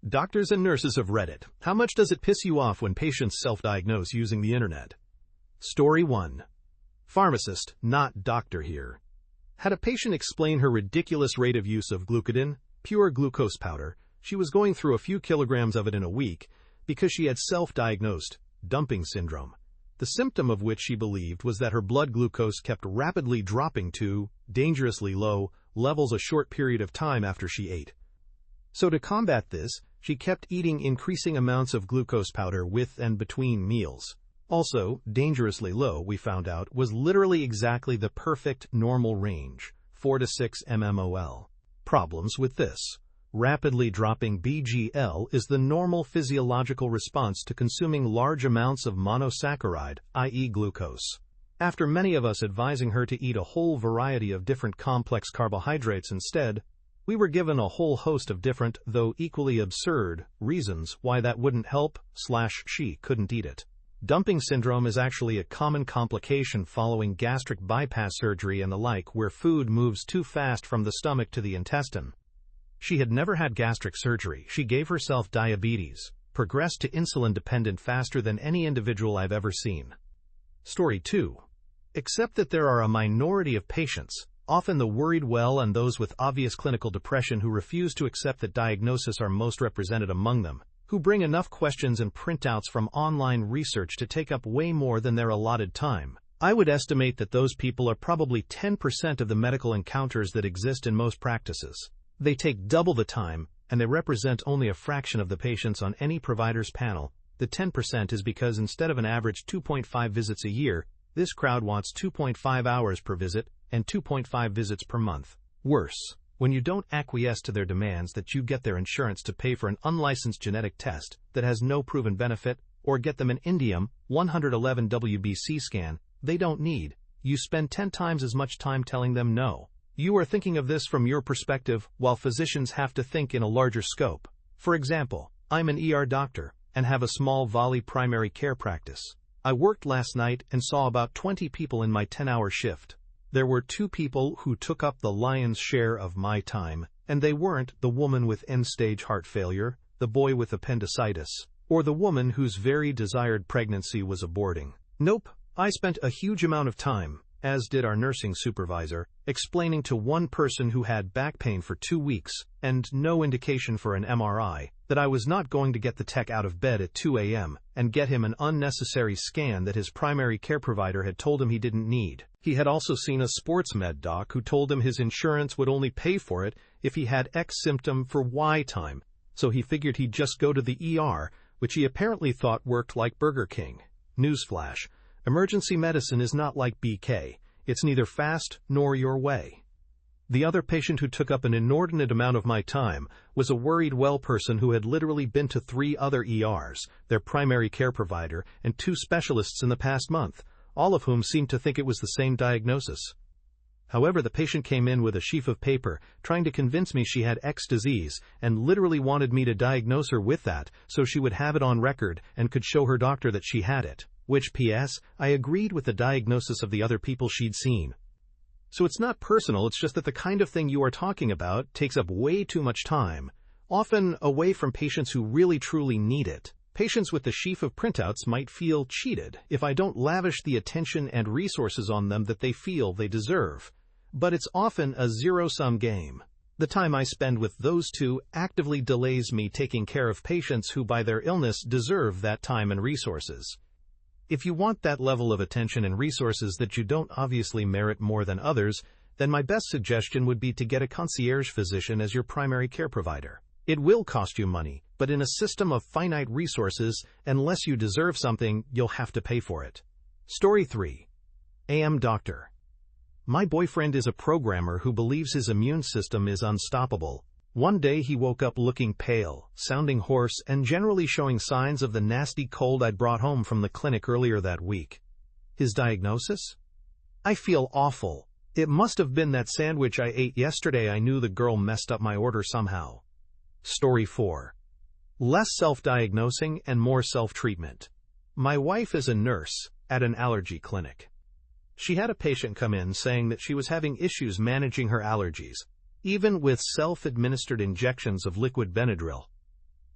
Doctors and nurses have read it. How much does it piss you off when patients self-diagnose using the internet? Story 1. Pharmacist, not doctor here. Had a patient explain her ridiculous rate of use of glucodin, pure glucose powder. She was going through a few kilograms of it in a week because she had self-diagnosed dumping syndrome, the symptom of which she believed was that her blood glucose kept rapidly dropping to dangerously low levels a short period of time after she ate. So to combat this, she kept eating increasing amounts of glucose powder with and between meals. Also, dangerously low, we found out, was literally exactly the perfect normal range, 4 to 6 mmol. Problems with this. Rapidly dropping BGL is the normal physiological response to consuming large amounts of monosaccharide, i.e. glucose. After many of us advising her to eat a whole variety of different complex carbohydrates instead, we were given a whole host of different, though equally absurd, reasons why that wouldn't help/she couldn't eat it. Dumping syndrome is actually a common complication following gastric bypass surgery and the like, where food moves too fast from the stomach to the intestine. She had never had gastric surgery. She gave herself diabetes, progressed to insulin dependent faster than any individual I've ever seen. Story 2. Except that there are a minority of patients, often the worried well and those with obvious clinical depression who refuse to accept that diagnosis are most represented among them, who bring enough questions and printouts from online research to take up way more than their allotted time. I would estimate that those people are probably 10% of the medical encounters that exist in most practices. They take double the time, and they represent only a fraction of the patients on any provider's panel. The 10% is because instead of an average 2.5 visits a year, this crowd wants 2.5 hours per visit and 2.5 visits per month. Worse, when you don't acquiesce to their demands that you get their insurance to pay for an unlicensed genetic test that has no proven benefit, or get them an indium 111 WBC scan they don't need, you spend 10 times as much time telling them no. You are thinking of this from your perspective, while physicians have to think in a larger scope. For example, I'm an ER doctor and have a small volley primary care practice. I worked last night and saw about 20 people in my 10-hour shift. There were 2 people who took up the lion's share of my time, and they weren't the woman with end-stage heart failure, the boy with appendicitis, or the woman whose very desired pregnancy was aborting. Nope, I spent a huge amount of time, as did our nursing supervisor, explaining to one person who had back pain for 2 weeks and no indication for an MRI that I was not going to get the tech out of bed at 2 a.m. and get him an unnecessary scan that his primary care provider had told him he didn't need. He had also seen a sports med doc who told him his insurance would only pay for it if he had X symptom for Y time, so he figured he'd just go to the ER, which he apparently thought worked like Burger King. Newsflash. Emergency medicine is not like BK. It's neither fast nor your way. The other patient who took up an inordinate amount of my time was a worried well person who had literally been to 3 other ERs, their primary care provider, and 2 specialists in the past month, all of whom seemed to think it was the same diagnosis. However, the patient came in with a sheaf of paper, trying to convince me she had X disease, and literally wanted me to diagnose her with that so she would have it on record and could show her doctor that she had it. Which, P.S., I agreed with the diagnosis of the other people she'd seen. So it's not personal, it's just that the kind of thing you are talking about takes up way too much time, often away from patients who really truly need it. Patients with the sheaf of printouts might feel cheated if I don't lavish the attention and resources on them that they feel they deserve. But it's often a zero-sum game. The time I spend with those 2 actively delays me taking care of patients who by their illness deserve that time and resources. If you want that level of attention and resources that you don't obviously merit more than others, then my best suggestion would be to get a concierge physician as your primary care provider. It will cost you money, but in a system of finite resources, unless you deserve something, you'll have to pay for it. Story 3. AM Doctor. My boyfriend is a programmer who believes his immune system is unstoppable. One day he woke up looking pale, sounding hoarse, and generally showing signs of the nasty cold I'd brought home from the clinic earlier that week. His diagnosis? I feel awful. It must have been that sandwich I ate yesterday. I knew the girl messed up my order somehow. Story 4. Less self-diagnosing and more self-treatment. My wife is a nurse at an allergy clinic. She had a patient come in saying that she was having issues managing her allergies, even with self-administered injections of liquid Benadryl.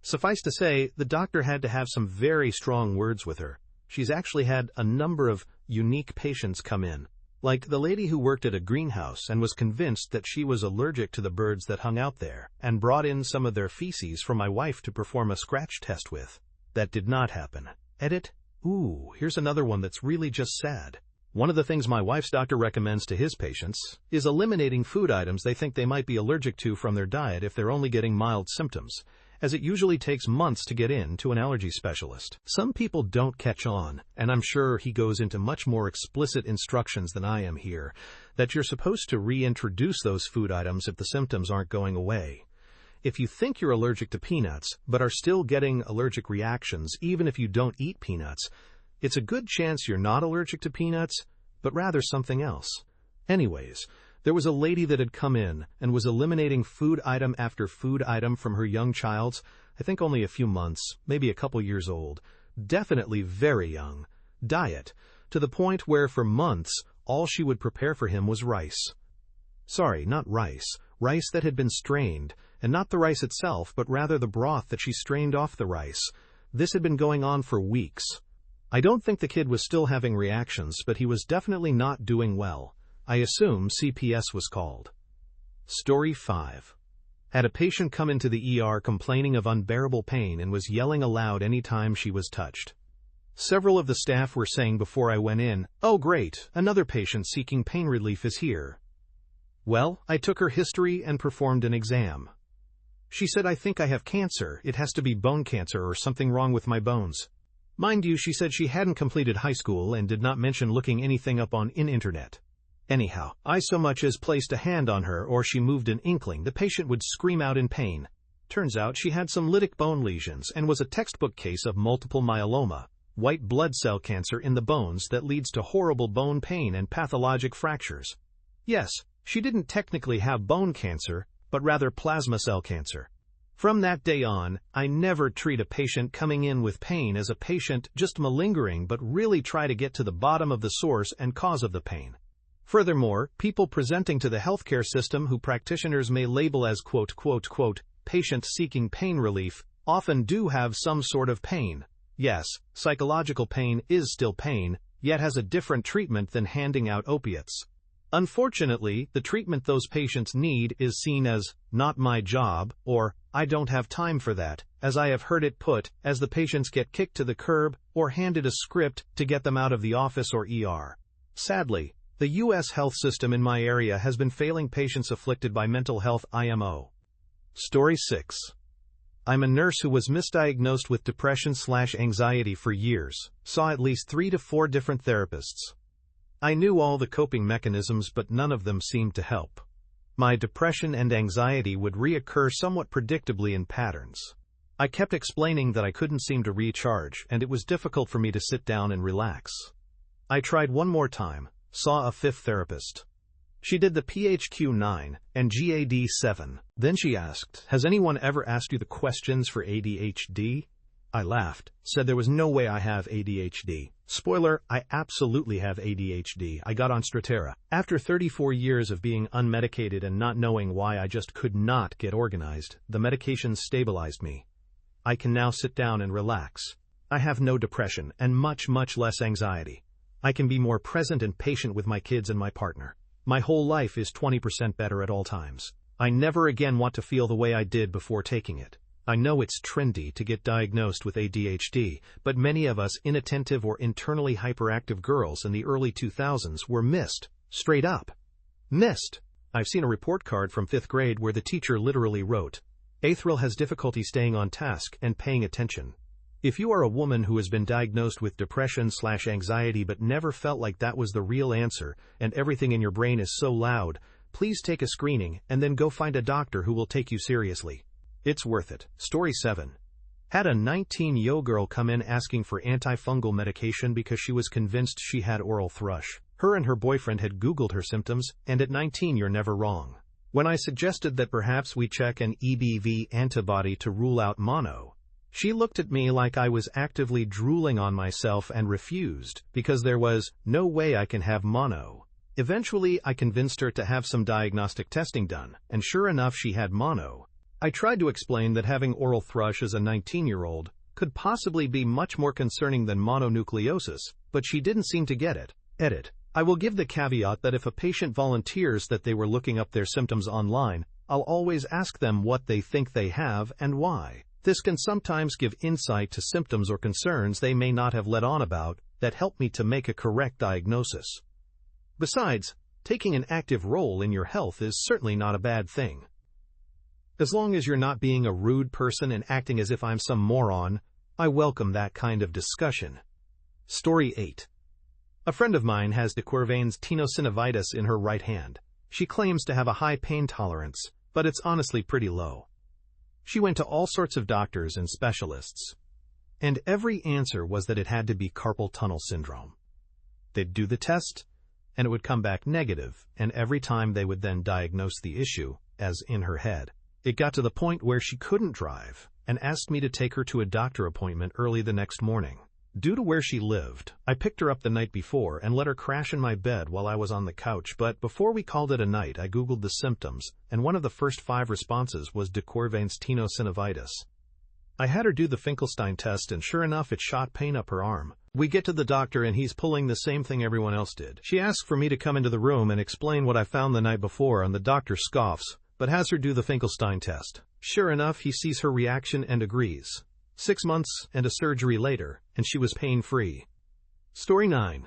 Suffice to say, the doctor had to have some very strong words with her. She's actually had a number of unique patients come in, like the lady who worked at a greenhouse and was convinced that she was allergic to the birds that hung out there and brought in some of their feces for my wife to perform a scratch test with. That did not happen. Edit. Ooh, here's another one that's really just sad. One of the things my wife's doctor recommends to his patients is eliminating food items they think they might be allergic to from their diet if they're only getting mild symptoms, as it usually takes months to get in to an allergy specialist. Some people don't catch on, and I'm sure he goes into much more explicit instructions than I am here, that you're supposed to reintroduce those food items if the symptoms aren't going away. If you think you're allergic to peanuts, but are still getting allergic reactions even if you don't eat peanuts, it's a good chance you're not allergic to peanuts, but rather something else. Anyways, there was a lady that had come in and was eliminating food item after food item from her young child's, I think only a few months, maybe a couple years old, definitely very young, diet, to the point where for months all she would prepare for him was rice. Sorry, not rice. Rice that had been strained, and not the rice itself, but rather the broth that she strained off the rice. This had been going on for weeks. I don't think the kid was still having reactions, but he was definitely not doing well. I assume CPS was called. Story 5. Had a patient come into the ER complaining of unbearable pain and was yelling aloud any time she was touched. Several of the staff were saying before I went in, "Oh great, another patient seeking pain relief is here." Well, I took her history and performed an exam. She said, "I think I have cancer. It has to be bone cancer or something wrong with my bones." Mind you, she said she hadn't completed high school and did not mention looking anything up on internet. Anyhow, I so much as placed a hand on her or she moved an inkling, the patient would scream out in pain. Turns out she had some lytic bone lesions and was a textbook case of multiple myeloma, white blood cell cancer in the bones that leads to horrible bone pain and pathologic fractures. Yes, she didn't technically have bone cancer, but rather plasma cell cancer. From that day on, I never treat a patient coming in with pain as a patient just malingering, but really try to get to the bottom of the source and cause of the pain. Furthermore, people presenting to the healthcare system who practitioners may label as patient seeking pain relief often do have some sort of pain. Yes, psychological pain is still pain, yet has a different treatment than handing out opiates. Unfortunately, the treatment those patients need is seen as, "not my job," or, "I don't have time for that," as I have heard it put, as the patients get kicked to the curb or handed a script to get them out of the office or ER. Sadly, the U.S. health system in my area has been failing patients afflicted by mental health IMO. Story 6. I'm a nurse who was misdiagnosed with depression/anxiety for years, saw at least 3 to 4 different therapists. I knew all the coping mechanisms, but none of them seemed to help. My depression and anxiety would reoccur somewhat predictably in patterns. I kept explaining that I couldn't seem to recharge, and it was difficult for me to sit down and relax. I tried one more time, saw a 5th therapist. She did the PHQ-9 and GAD-7. Then she asked, "Has anyone ever asked you the questions for ADHD?" I laughed, said there was no way I have ADHD. Spoiler, I absolutely have ADHD. I got on Strattera. After 34 years of being unmedicated and not knowing why I just could not get organized, the medications stabilized me. I can now sit down and relax. I have no depression and much less anxiety. I can be more present and patient with my kids and my partner. My whole life is 20% better at all times. I never again want to feel the way I did before taking it. I know it's trendy to get diagnosed with ADHD, but many of us inattentive or internally hyperactive girls in the early 2000s were missed. Straight up. Missed. I've seen a report card from 5th grade where the teacher literally wrote, "Athril has difficulty staying on task and paying attention." If you are a woman who has been diagnosed with depression/anxiety but never felt like that was the real answer and everything in your brain is so loud, please take a screening and then go find a doctor who will take you seriously. It's worth it. Story 7. Had a 19-year-old girl come in asking for antifungal medication because she was convinced she had oral thrush. Her and her boyfriend had Googled her symptoms, and at 19 you're never wrong. When I suggested that perhaps we check an EBV antibody to rule out mono, she looked at me like I was actively drooling on myself and refused, because there was no way I can have mono. Eventually, I convinced her to have some diagnostic testing done, and sure enough she had mono. I tried to explain that having oral thrush as a 19-year-old could possibly be much more concerning than mononucleosis, but she didn't seem to get it. Edit. I will give the caveat that if a patient volunteers that they were looking up their symptoms online, I'll always ask them what they think they have and why. This can sometimes give insight to symptoms or concerns they may not have let on about that help me to make a correct diagnosis. Besides, taking an active role in your health is certainly not a bad thing. As long as you're not being a rude person and acting as if I'm some moron, I welcome that kind of discussion. Story 8. A friend of mine has de Quervain's tenosynovitis in her right hand. She claims to have a high pain tolerance, but it's honestly pretty low. She went to all sorts of doctors and specialists, and every answer was that it had to be carpal tunnel syndrome. They'd do the test, and it would come back negative, and every time they would then diagnose the issue as in her head. It got to the point where she couldn't drive, and asked me to take her to a doctor appointment early the next morning. Due to where she lived, I picked her up the night before and let her crash in my bed while I was on the couch, but before we called it a night, I Googled the symptoms, and one of the first 5 responses was de Quervain's tenosynovitis. I had her do the Finkelstein test, and sure enough, it shot pain up her arm. We get to the doctor, and he's pulling the same thing everyone else did. She asks for me to come into the room and explain what I found the night before, and the doctor scoffs, but has her do the Finkelstein test. Sure enough, he sees her reaction and agrees. 6 months and a surgery later, and she was pain-free. Story 9.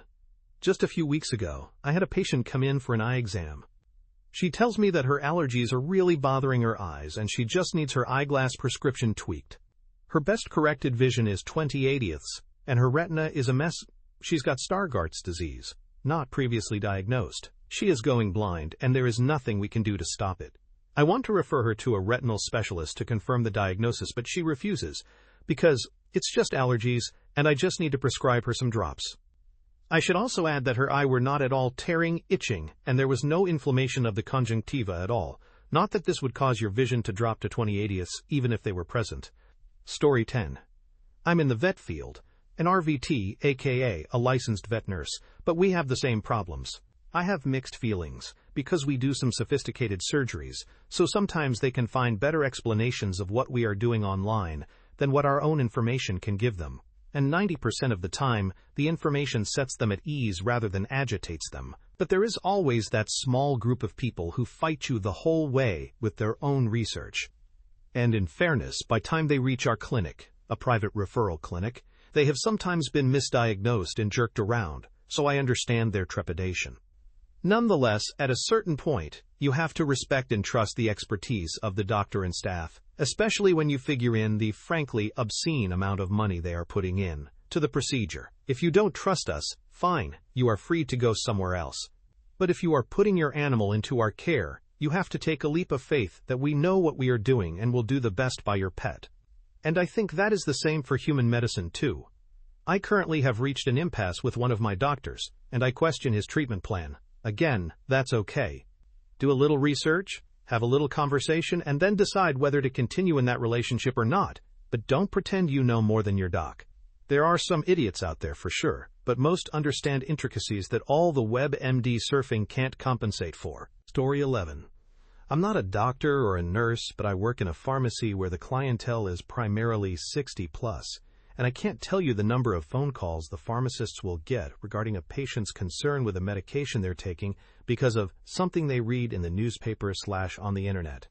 Just a few weeks ago, I had a patient come in for an eye exam. She tells me that her allergies are really bothering her eyes, and she just needs her eyeglass prescription tweaked. Her best corrected vision is 20/80ths, and her retina is a mess. She's got Stargardt's disease, not previously diagnosed. She is going blind, and there is nothing we can do to stop it. I want to refer her to a retinal specialist to confirm the diagnosis, but she refuses, because it's just allergies, and I just need to prescribe her some drops. I should also add that her eye were not at all tearing, itching, and there was no inflammation of the conjunctiva at all. Not that this would cause your vision to drop to 20/80ths, even if they were present. Story 10. I'm in the vet field, an RVT, aka a licensed vet nurse, but we have the same problems. I have mixed feelings, because we do some sophisticated surgeries, so sometimes they can find better explanations of what we are doing online than what our own information can give them. And 90% of the time, the information sets them at ease rather than agitates them. But there is always that small group of people who fight you the whole way with their own research. And in fairness, by the time they reach our clinic, a private referral clinic, they have sometimes been misdiagnosed and jerked around, so I understand their trepidation. Nonetheless, at a certain point, you have to respect and trust the expertise of the doctor and staff, especially when you figure in the frankly obscene amount of money they are putting in to the procedure. If you don't trust us, fine, you are free to go somewhere else. But if you are putting your animal into our care, you have to take a leap of faith that we know what we are doing and will do the best by your pet. And I think that is the same for human medicine too. I currently have reached an impasse with one of my doctors, and I question his treatment plan. Again, that's okay. Do a little research, have a little conversation, and then decide whether to continue in that relationship or not, but don't pretend you know more than your doc. There are some idiots out there for sure, but most understand intricacies that all the WebMD surfing can't compensate for. Story 11. I'm not a doctor or a nurse, but I work in a pharmacy where the clientele is primarily 60 plus. And I can't tell you the number of phone calls the pharmacists will get regarding a patient's concern with a medication they're taking because of something they read in the newspaper/on the internet.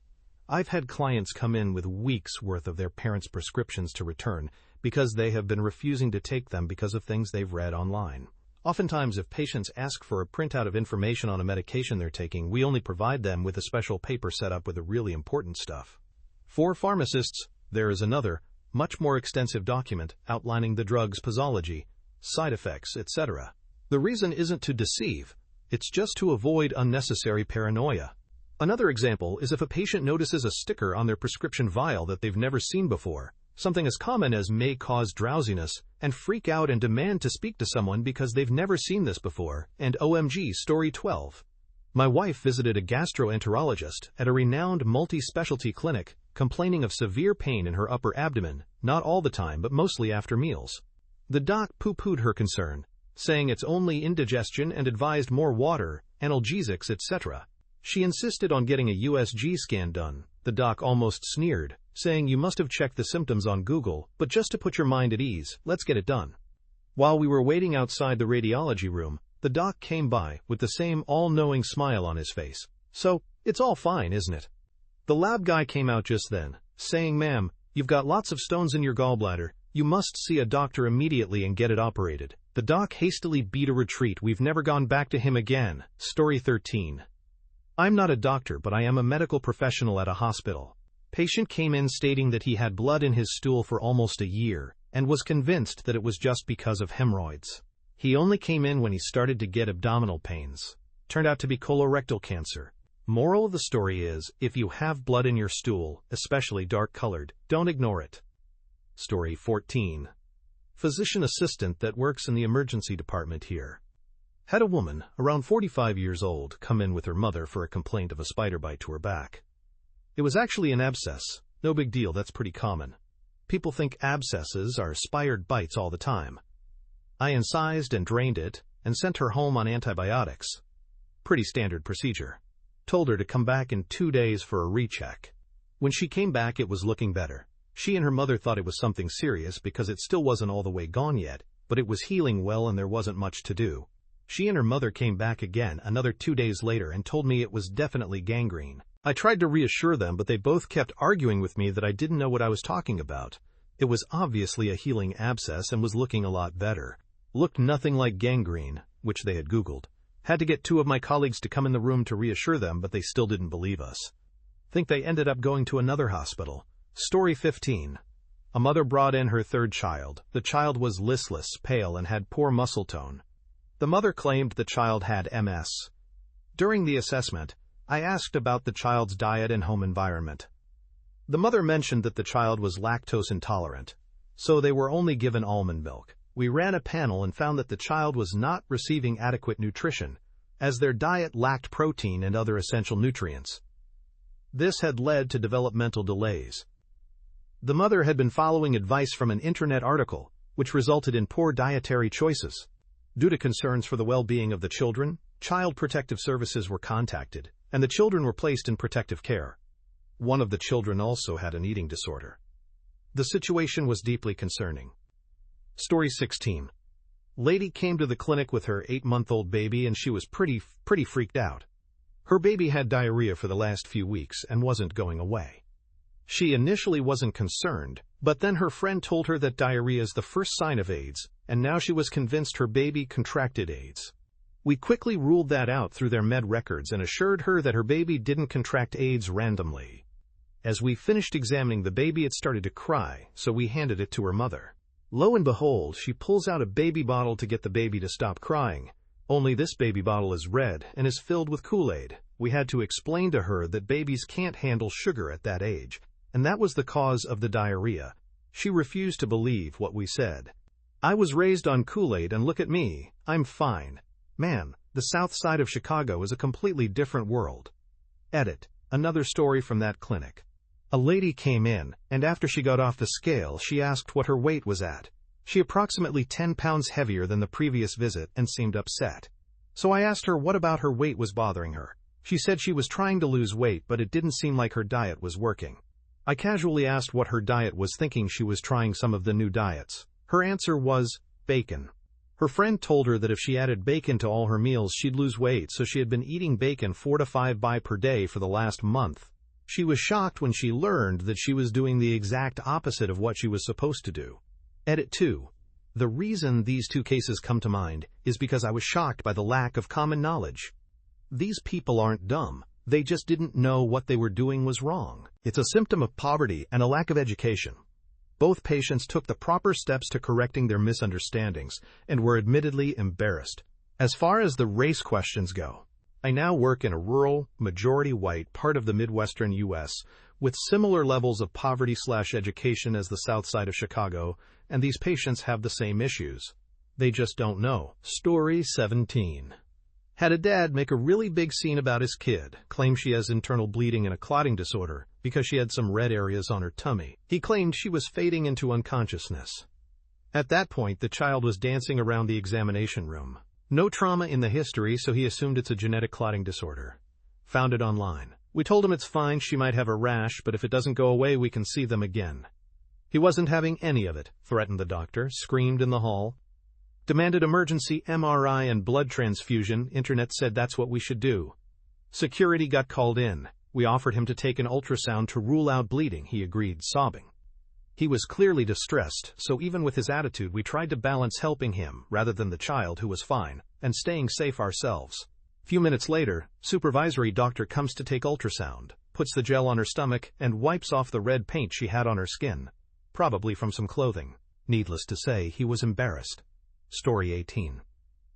I've had clients come in with weeks' worth of their parents' prescriptions to return because they have been refusing to take them because of things they've read online. Oftentimes, if patients ask for a printout of information on a medication they're taking, we only provide them with a special paper set up with the really important stuff. For pharmacists, there is another, much more extensive document outlining the drug's posology, side effects, etc. The reason isn't to deceive, it's just to avoid unnecessary paranoia. Another example is if a patient notices a sticker on their prescription vial that they've never seen before, something as common as may cause drowsiness, and freak out and demand to speak to someone because they've never seen this before, and OMG. Story 12. My wife visited a gastroenterologist at a renowned multi-specialty clinic, complaining of severe pain in her upper abdomen, not all the time but mostly after meals. The doc poo-pooed her concern, saying it's only indigestion and advised more water, analgesics, etc. She insisted on getting a USG scan done, The doc almost sneered, saying you must have checked the symptoms on Google, but just to put your mind at ease, let's get it done. While we were waiting outside the radiology room, the doc came by with the same all-knowing smile on his face. So, it's all fine, isn't it? The lab guy came out just then, saying, "Ma'am, you've got lots of stones in your gallbladder. You must see a doctor immediately and get it operated." The doc hastily beat a retreat. We've never gone back to him again. Story 13. I'm not a doctor, but I am a medical professional at a hospital. Patient came in stating that he had blood in his stool for almost a year and was convinced that it was just because of hemorrhoids. He only came in when he started to get abdominal pains. Turned out to be colorectal cancer. Moral of the story is, if you have blood in your stool, especially dark-colored, don't ignore it. Story 14. Physician assistant that works in the emergency department here. Had a woman, around 45 years old, come in with her mother for a complaint of a spider bite to her back. It was actually an abscess. No big deal, that's pretty common. People think abscesses are spider bites all the time. I incised and drained it and sent her home on antibiotics. Pretty standard procedure. Told her to come back in 2 days for a recheck. When she came back, it was looking better. She and her mother thought it was something serious because it still wasn't all the way gone yet, but it was healing well and there wasn't much to do. She and her mother came back again another 2 days later and told me it was definitely gangrene. I tried to reassure them, but they both kept arguing with me that I didn't know what I was talking about. It was obviously a healing abscess and was looking a lot better. Looked nothing like gangrene, which they had Googled. Had to get 2 of my colleagues to come in the room to reassure them, but they still didn't believe us. Think they ended up going to another hospital. Story 15. A mother brought in her 3rd child. The child was listless, pale, and had poor muscle tone. The mother claimed the child had MS. During the assessment, I asked about the child's diet and home environment. The mother mentioned that the child was lactose intolerant, so they were only given almond milk. We ran a panel and found that the child was not receiving adequate nutrition, as their diet lacked protein and other essential nutrients. This had led to developmental delays. The mother had been following advice from an internet article, which resulted in poor dietary choices. Due to concerns for the well-being of the children, Child Protective Services were contacted, and the children were placed in protective care. One of the children also had an eating disorder. The situation was deeply concerning. Story 16. Lady came to the clinic with her 8-month-old baby and she was pretty freaked out. Her baby had diarrhea for the last few weeks and wasn't going away. She initially wasn't concerned, but then her friend told her that diarrhea is the first sign of AIDS, and now she was convinced her baby contracted AIDS. We quickly ruled that out through their med records and assured her that her baby didn't contract AIDS randomly. As we finished examining the baby, it started to cry, so we handed it to her mother. Lo and behold, she pulls out a baby bottle to get the baby to stop crying. Only this baby bottle is red and is filled with Kool-Aid. We had to explain to her that babies can't handle sugar at that age, and that was the cause of the diarrhea. She refused to believe what we said. I was raised on Kool-Aid and look at me, I'm fine. Man, the south side of Chicago is a completely different world. Edit. Another story from that clinic. A lady came in, and after she got off the scale, she asked what her weight was at. She approximately 10 pounds heavier than the previous visit and seemed upset. So I asked her what about her weight was bothering her. She said she was trying to lose weight, but it didn't seem like her diet was working. I casually asked what her diet was, thinking she was trying some of the new diets. Her answer was bacon. Her friend told her that if she added bacon to all her meals, she'd lose weight, so she had been eating bacon 4 to 5 bites per day for the last month. She was shocked when she learned that she was doing the exact opposite of what she was supposed to do. Edit 2. The reason these 2 cases come to mind is because I was shocked by the lack of common knowledge. These people aren't dumb. They just didn't know what they were doing was wrong. It's a symptom of poverty and a lack of education. Both patients took the proper steps to correcting their misunderstandings and were admittedly embarrassed. As far as the race questions go, I now work in a rural, majority-white part of the Midwestern U.S. with similar levels of poverty/education as the south side of Chicago, and these patients have the same issues. They just don't know. Story 17. Had a dad make a really big scene about his kid, claimed she has internal bleeding and a clotting disorder because she had some red areas on her tummy. He claimed she was fading into unconsciousness. At that point, the child was dancing around the examination room. No trauma in the history, so he assumed it's a genetic clotting disorder. Found it online. We told him it's fine, she might have a rash, but if it doesn't go away, we can see them again. He wasn't having any of it, threatened the doctor, screamed in the hall. Demanded emergency MRI and blood transfusion. Internet said that's what we should do. Security got called in. We offered him to take an ultrasound to rule out bleeding. He agreed, sobbing. He was clearly distressed, so even with his attitude we tried to balance helping him, rather than the child who was fine, and staying safe ourselves. Few minutes later, supervisory doctor comes to take ultrasound, puts the gel on her stomach, and wipes off the red paint she had on her skin, probably from some clothing. Needless to say, he was embarrassed. Story 18.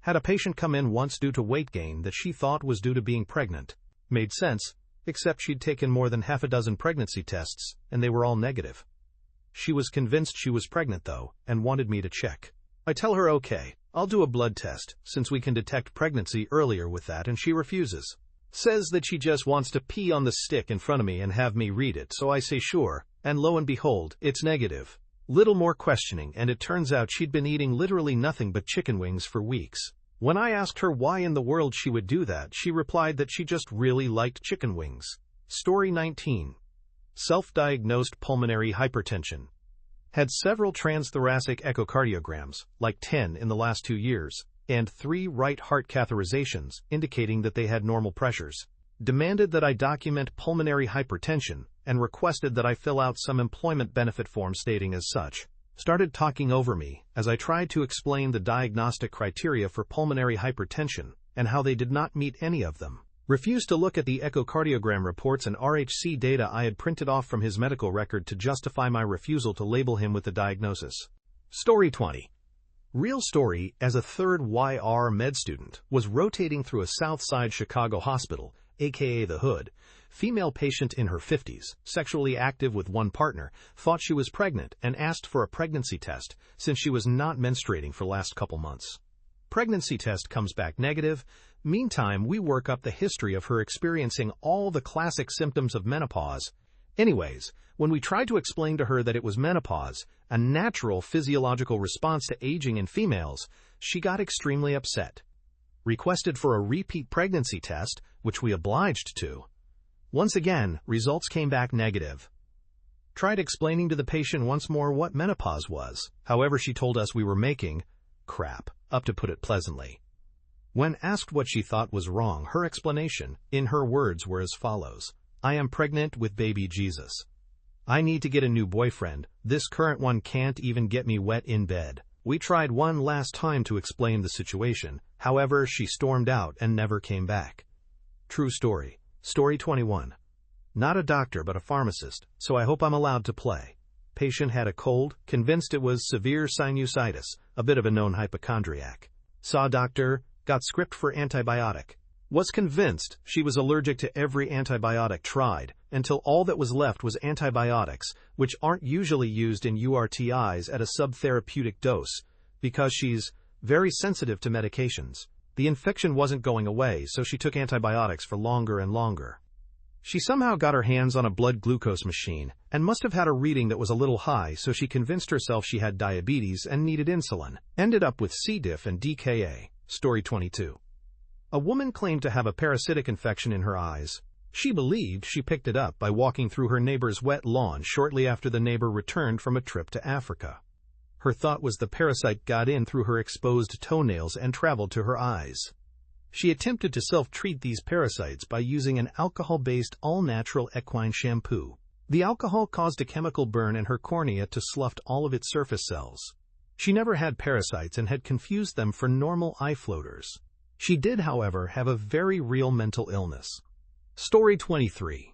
Had a patient come in once due to weight gain that she thought was due to being pregnant. Made sense, except she'd taken more than half a dozen pregnancy tests, and they were all negative. She was convinced she was pregnant, though, and wanted me to check. I tell her, okay, I'll do a blood test, since we can detect pregnancy earlier with that, and she refuses. Says that she just wants to pee on the stick in front of me and have me read it, so I say sure, and lo and behold, it's negative. Little more questioning, and it turns out she'd been eating literally nothing but chicken wings for weeks. When I asked her why in the world she would do that, she replied that she just really liked chicken wings. Story 19. Self-diagnosed pulmonary hypertension. Had several transthoracic echocardiograms, like 10 in the last 2 years, and 3 right heart catheterizations, indicating that they had normal pressures. Demanded that I document pulmonary hypertension, and requested that I fill out some employment benefit form stating as such. Started talking over me as I tried to explain the diagnostic criteria for pulmonary hypertension and how they did not meet any of them. Refused to look at the echocardiogram reports and RHC data I had printed off from his medical record to justify my refusal to label him with the diagnosis. Story 20. Real story. As a third YR med student was rotating through a Southside Chicago hospital, aka the Hood, female patient in her 50s, sexually active with one partner, thought she was pregnant and asked for a pregnancy test since she was not menstruating for last couple months. Pregnancy test comes back negative. Meantime, we work up the history of her experiencing all the classic symptoms of menopause. Anyways, when we tried to explain to her that it was menopause, a natural physiological response to aging in females, she got extremely upset. Requested for a repeat pregnancy test, which we obliged to. Once again, results came back negative. Tried explaining to the patient once more what menopause was. However, she told us we were making crap up, to put it pleasantly. When asked what she thought was wrong, her explanation, in her words, were as follows. I am pregnant with baby Jesus. I need to get a new boyfriend. This current one can't even get me wet in bed. We tried one last time to explain the situation. However, she stormed out and never came back. True story. Story 21. Not a doctor but a pharmacist, so I hope I'm allowed to play. Patient had a cold, convinced it was severe sinusitis, a bit of a known hypochondriac. Saw doctor, got script for antibiotic. Was convinced she was allergic to every antibiotic tried, until all that was left was antibiotics, which aren't usually used in URTIs at a subtherapeutic dose, because she's very sensitive to medications. The infection wasn't going away, so she took antibiotics for longer and longer. She somehow got her hands on a blood glucose machine, and must have had a reading that was a little high, so she convinced herself she had diabetes and needed insulin. Ended up with C. diff and DKA. Story 22. A woman claimed to have a parasitic infection in her eyes. She believed she picked it up by walking through her neighbor's wet lawn shortly after the neighbor returned from a trip to Africa. Her thought was the parasite got in through her exposed toenails and traveled to her eyes. She attempted to self-treat these parasites by using an alcohol-based all-natural equine shampoo. The alcohol caused a chemical burn in her cornea to sloughed all of its surface cells. She never had parasites and had confused them for normal eye floaters. She did, however, have a very real mental illness. Story 23.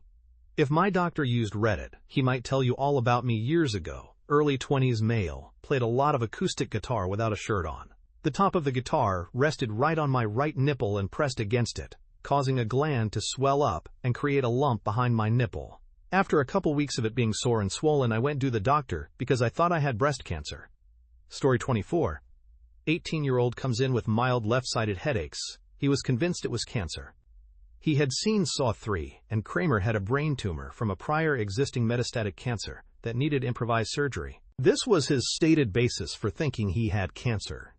If my doctor used Reddit, he might tell you all about me years ago. Early 20s male, played a lot of acoustic guitar without a shirt on. The top of the guitar rested right on my right nipple and pressed against it, causing a gland to swell up and create a lump behind my nipple. After a couple weeks of it being sore and swollen, I went to the doctor because I thought I had breast cancer. Story 24. 18-year-old comes in with mild left-sided headaches. He was convinced it was cancer. He had seen Saw 3, and Kramer had a brain tumor from a prior existing metastatic cancer that needed improvised surgery. This was his stated basis for thinking he had cancer.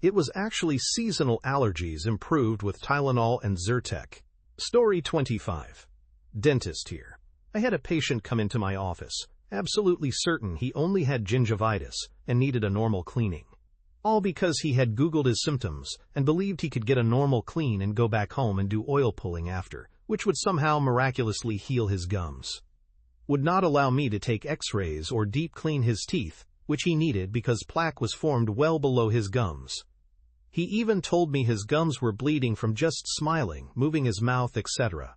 It was actually seasonal allergies improved with Tylenol and Zyrtec. Story 25. Dentist here. I had a patient come into my office, absolutely certain he only had gingivitis and needed a normal cleaning. All because he had Googled his symptoms and believed he could get a normal clean and go back home and do oil pulling after, which would somehow miraculously heal his gums. Would not allow me to take x-rays or deep clean his teeth, which he needed because plaque was formed well below his gums. He even told me his gums were bleeding from just smiling, moving his mouth, etc.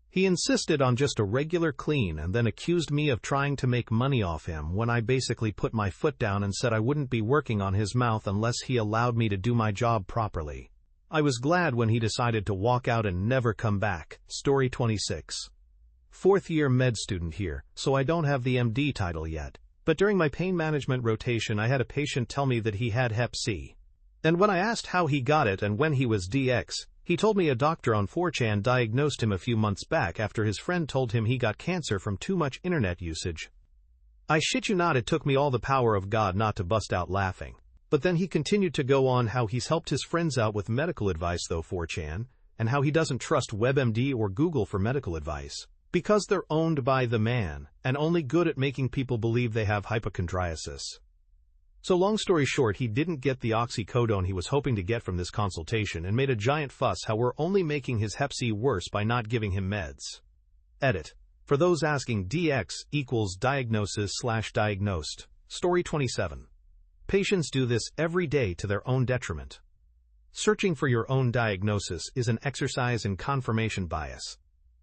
He insisted on just a regular clean and then accused me of trying to make money off him when I basically put my foot down and said I wouldn't be working on his mouth unless he allowed me to do my job properly. I was glad when he decided to walk out and never come back. Story 26. Fourth-year med student here, so I don't have the MD title yet. But during my pain management rotation I had a patient tell me that he had Hep C. And when I asked how he got it and when he was DX, he told me a doctor on 4chan diagnosed him a few months back after his friend told him he got cancer from too much internet usage. I shit you not, it took me all the power of God not to bust out laughing. But then he continued to go on how he's helped his friends out with medical advice though 4chan, and how he doesn't trust WebMD or Google for medical advice, because they're owned by the man, and only good at making people believe they have hypochondriasis. So long story short, he didn't get the oxycodone he was hoping to get from this consultation and made a giant fuss how we're only making his Hep C worse by not giving him meds. Edit. For those asking, DX equals diagnosis/diagnosed. Story 27. Patients do this every day to their own detriment. Searching for your own diagnosis is an exercise in confirmation bias.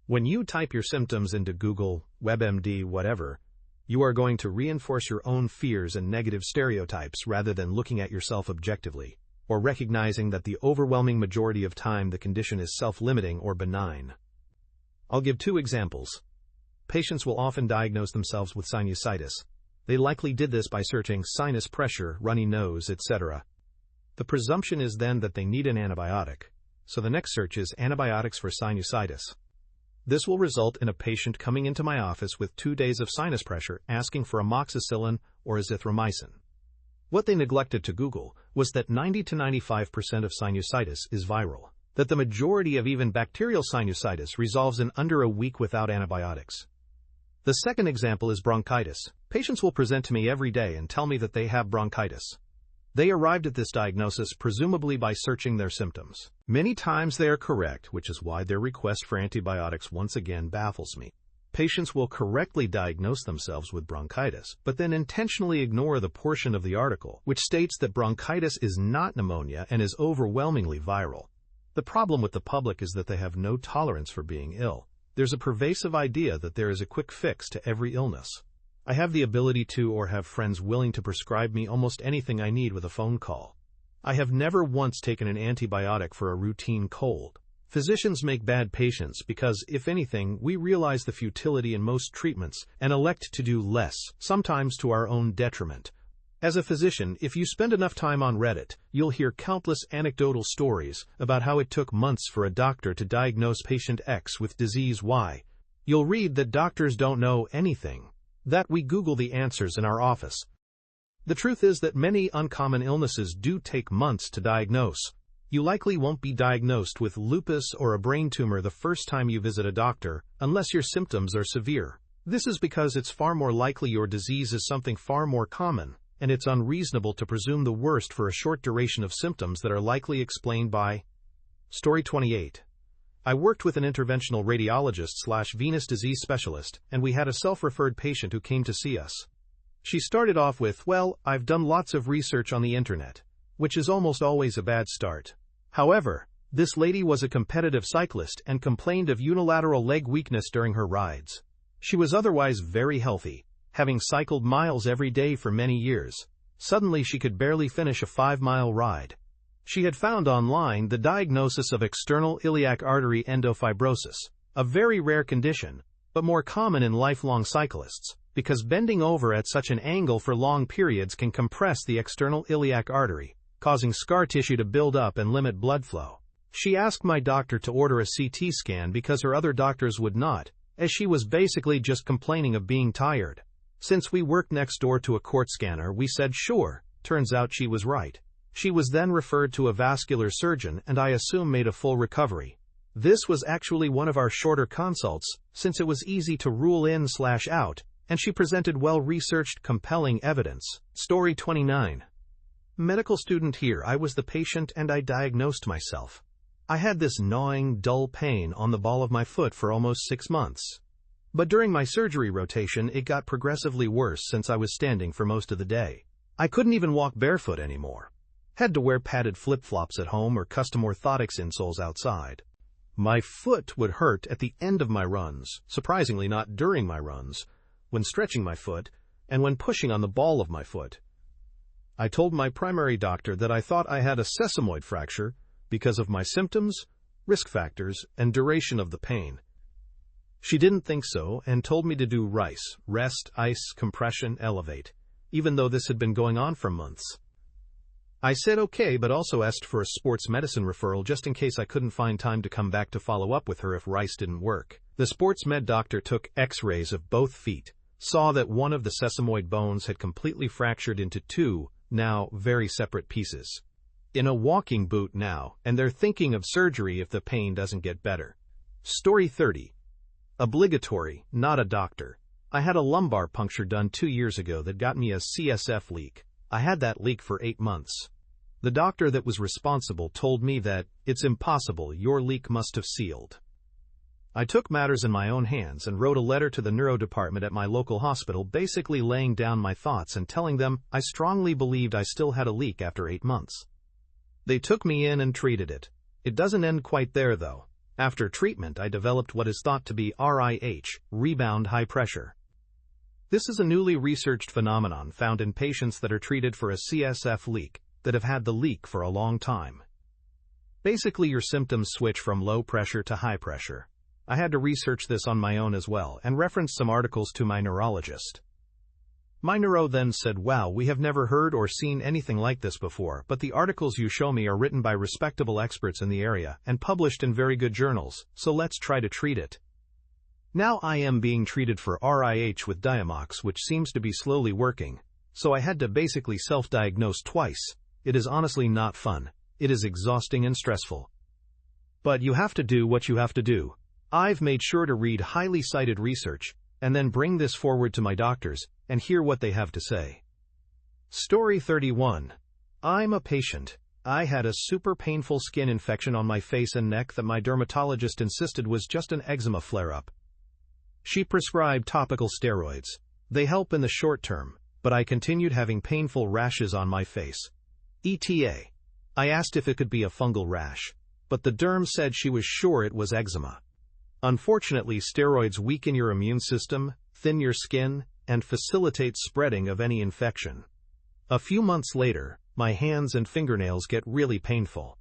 When you type your symptoms into Google, WebMD, whatever, you are going to reinforce your own fears and negative stereotypes rather than looking at yourself objectively, or recognizing that the overwhelming majority of time the condition is self-limiting or benign. I'll give two examples. Patients will often diagnose themselves with sinusitis. They likely did this by searching sinus pressure, runny nose, etc. The presumption is then that they need an antibiotic, so the next search is antibiotics for sinusitis. This will result in a patient coming into my office with 2 days of sinus pressure asking for amoxicillin or azithromycin. What they neglected to Google was that 90 to 95% of sinusitis is viral, that the majority of even bacterial sinusitis resolves in under a week without antibiotics. The second example is bronchitis. Patients will present to me every day and tell me that they have bronchitis. They arrived at this diagnosis presumably by searching their symptoms. Many times they are correct, which is why their request for antibiotics once again baffles me. Patients will correctly diagnose themselves with bronchitis, but then intentionally ignore the portion of the article which states that bronchitis is not pneumonia and is overwhelmingly viral. The problem with the public is that they have no tolerance for being ill. There's a pervasive idea that there is a quick fix to every illness. I have the ability to or have friends willing to prescribe me almost anything I need with a phone call. I have never once taken an antibiotic for a routine cold. Physicians make bad patients because, if anything, we realize the futility in most treatments and elect to do less, sometimes to our own detriment. As a physician, if you spend enough time on Reddit, you'll hear countless anecdotal stories about how it took months for a doctor to diagnose patient X with disease Y. You'll read that doctors don't know anything, that we Google the answers in our office. The truth is that many uncommon illnesses do take months to diagnose. You likely won't be diagnosed with lupus or a brain tumor the first time you visit a doctor, unless your symptoms are severe. This is because it's far more likely your disease is something far more common, and it's unreasonable to presume the worst for a short duration of symptoms that are likely explained by. Story 28. I worked with an interventional radiologist/venous disease specialist, and we had a self-referred patient who came to see us. She started off with, "Well, I've done lots of research on the internet," which is almost always a bad start. However, this lady was a competitive cyclist and complained of unilateral leg weakness during her rides. She was otherwise very healthy, having cycled miles every day for many years. Suddenly she could barely finish a 5-mile ride. She had found online the diagnosis of external iliac artery endofibrosis, a very rare condition, but more common in lifelong cyclists, because bending over at such an angle for long periods can compress the external iliac artery, causing scar tissue to build up and limit blood flow. She asked my doctor to order a CT scan because her other doctors would not, as she was basically just complaining of being tired. Since we worked next door to a court scanner, we said sure. Turns out she was right. She was then referred to a vascular surgeon and I assume made a full recovery. This was actually one of our shorter consults, since it was easy to rule in/out, and she presented well-researched, compelling evidence. Story 29. Medical student here. I was the patient and I diagnosed myself. I had this gnawing, dull pain on the ball of my foot for almost 6 months. But during my surgery rotation, it got progressively worse since I was standing for most of the day. I couldn't even walk barefoot anymore. Had to wear padded flip-flops at home or custom orthotics insoles outside. My foot would hurt at the end of my runs, surprisingly not during my runs, when stretching my foot, and when pushing on the ball of my foot. I told my primary doctor that I thought I had a sesamoid fracture because of my symptoms, risk factors, and duration of the pain. She didn't think so and told me to do RICE, rest, ice, compression, elevate, even though this had been going on for months. I said okay, but also asked for a sports medicine referral just in case I couldn't find time to come back to follow up with her if RICE didn't work. The sports med doctor took x-rays of both feet, saw that one of the sesamoid bones had completely fractured into 2, now very separate pieces. In a walking boot now, and they're thinking of surgery if the pain doesn't get better. Story 30. Obligatory, not a doctor. I had a lumbar puncture done 2 years ago that got me a CSF leak. I had that leak for 8 months. The doctor that was responsible told me that it's impossible, your leak must have sealed. I took matters in my own hands and wrote a letter to the neuro department at my local hospital, basically laying down my thoughts and telling them I strongly believed I still had a leak after 8 months. They took me in and treated it. It doesn't end quite there though. After treatment, I developed what is thought to be RIH, rebound high pressure. This is a newly researched phenomenon found in patients that are treated for a CSF leak, that have had the leak for a long time. Basically, your symptoms switch from low pressure to high pressure. I had to research this on my own as well and referenced some articles to my neurologist. My neuro then said, wow, we have never heard or seen anything like this before, but the articles you show me are written by respectable experts in the area and published in very good journals, so let's try to treat it. Now I am being treated for RIH with Diamox, which seems to be slowly working, so I had to basically self-diagnose twice. It is honestly not fun. It is exhausting and stressful. But you have to do what you have to do. I've made sure to read highly cited research, and then bring this forward to my doctors, and hear what they have to say. Story 31. I'm a patient. I had a super painful skin infection on my face and neck that my dermatologist insisted was just an eczema flare-up. She prescribed topical steroids. They help in the short term, but I continued having painful rashes on my face. ETA. I asked if it could be a fungal rash, but the derm said she was sure it was eczema. Unfortunately, steroids weaken your immune system, thin your skin, and facilitate spreading of any infection. A few months later, my hands and fingernails get really painful.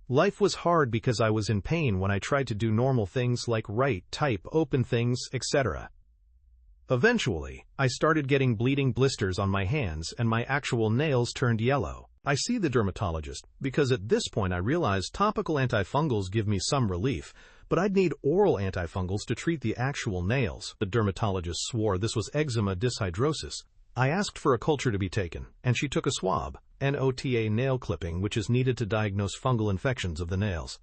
Life was hard because I was in pain when I tried to do normal things like write, type, open things, etc. Eventually, I started getting bleeding blisters on my hands and my actual nails turned yellow. I see the dermatologist because at this point I realized topical antifungals give me some relief, but I'd need oral antifungals to treat the actual nails. The dermatologist swore this was eczema dyshidrosis. I asked for a culture to be taken, and she took a swab, an OTA nail clipping, which is needed to diagnose fungal infections of the nails.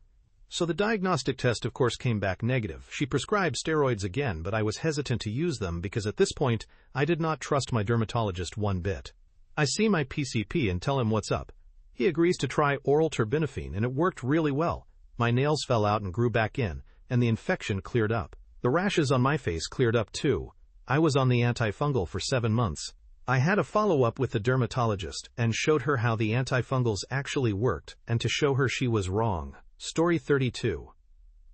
So the diagnostic test of course came back negative. She prescribed steroids again, but I was hesitant to use them because at this point I did not trust my dermatologist one bit. I see my PCP and tell him what's up. He agrees to try oral terbinafine, and it worked really well. My nails fell out and grew back in, and the infection cleared up. The rashes on my face cleared up too. I was on the antifungal for 7 months. I had a follow-up with the dermatologist and showed her how the antifungals actually worked and to show her she was wrong. Story 32.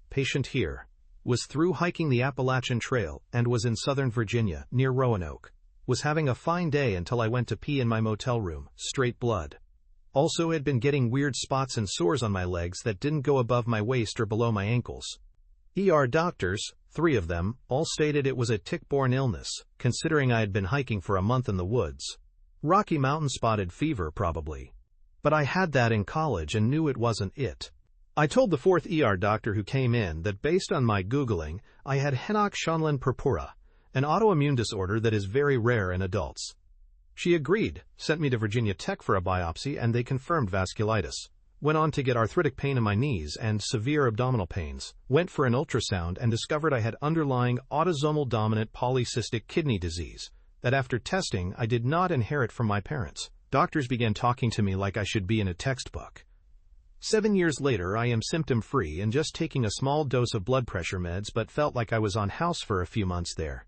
Patient here. Was through hiking the Appalachian Trail and was in Southern Virginia, near Roanoke. Was having a fine day until I went to pee in my motel room, straight blood. Also had been getting weird spots and sores on my legs that didn't go above my waist or below my ankles. ER doctors, 3 of them, all stated it was a tick-borne illness, considering I had been hiking for a month in the woods. Rocky Mountain spotted fever probably. But I had that in college and knew it wasn't it. I told the 4th ER doctor who came in that based on my Googling, I had Henoch-Schönlein purpura, an autoimmune disorder that is very rare in adults. She agreed, sent me to Virginia Tech for a biopsy, and they confirmed vasculitis. Went on to get arthritic pain in my knees and severe abdominal pains. Went for an ultrasound and discovered I had underlying autosomal dominant polycystic kidney disease that after testing I did not inherit from my parents. Doctors began talking to me like I should be in a textbook. 7 years later, I am symptom-free and just taking a small dose of blood pressure meds but felt like I was on house for a few months there.